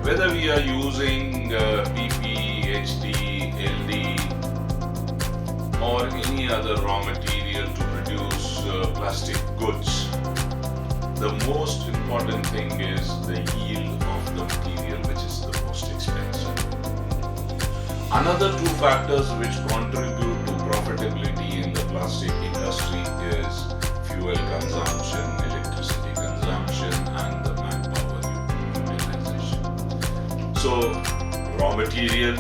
Whether we are using PP, HD, LD or any other raw material to produce plastic goods, the most important thing is the yield of the material, which is the most expensive. Another two factors which contribute to profitability in the plastic industry is fuel consumption, electricity consumption, and the manpower utilization. So, raw material,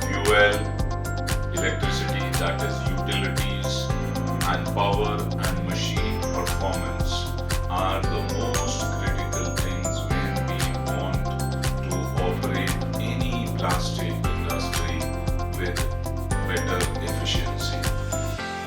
fuel, electricity, that is utilities, manpower, and machine performance are the most critical things when we want to operate any plastic industry with better efficiency.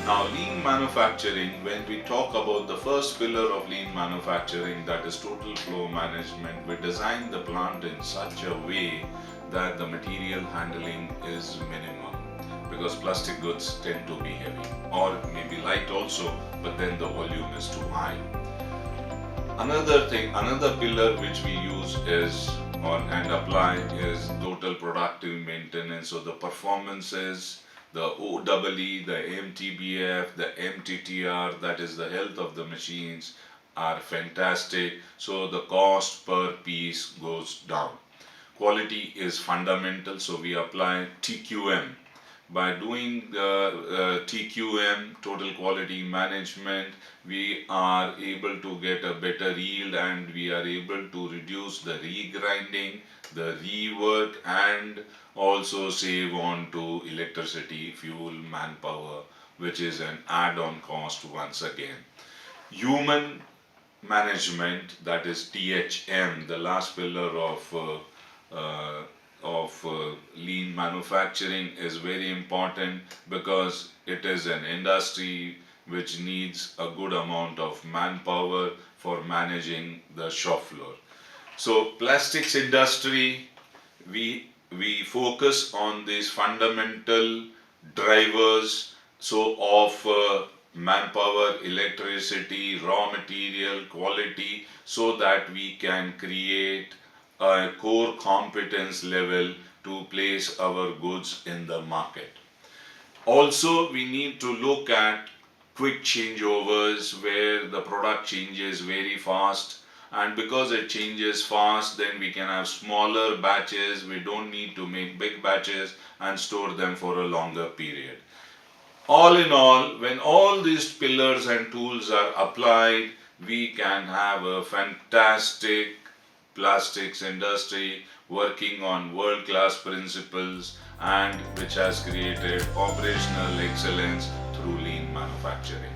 Now, lean manufacturing, when we talk about the first pillar of lean manufacturing, that is total flow management, we design the plant in such a way that the material handling is minimum, because plastic goods tend to be heavy or maybe light also, but then the volume is too high. Another pillar which we use is and apply is total productive maintenance. So the performances, the OEE, the MTBF, the MTTR, that is the health of the machines, are fantastic. So the cost per piece goes down. Quality is fundamental, so we apply TQM. By doing the TQM, total quality management, we are able to get a better yield, and we are able to reduce the regrinding, the rework, and also save on to electricity, fuel, manpower, which is an add-on cost once again. Human management, that is THM, the last pillar of lean manufacturing, is very important because it is an industry which needs a good amount of manpower for managing the shop floor. So plastics industry, we focus on these fundamental drivers of manpower, electricity, raw material, quality, so that we can create a core competence level to place our goods in the market. Also, we need to look at quick changeovers where the product changes very fast, and because it changes fast, then we can have smaller batches. We don't need to make big batches and store them for a longer period. All in all, when all these pillars and tools are applied, we can have a fantastic plastics industry working on world-class principles, and which has created operational excellence through lean manufacturing.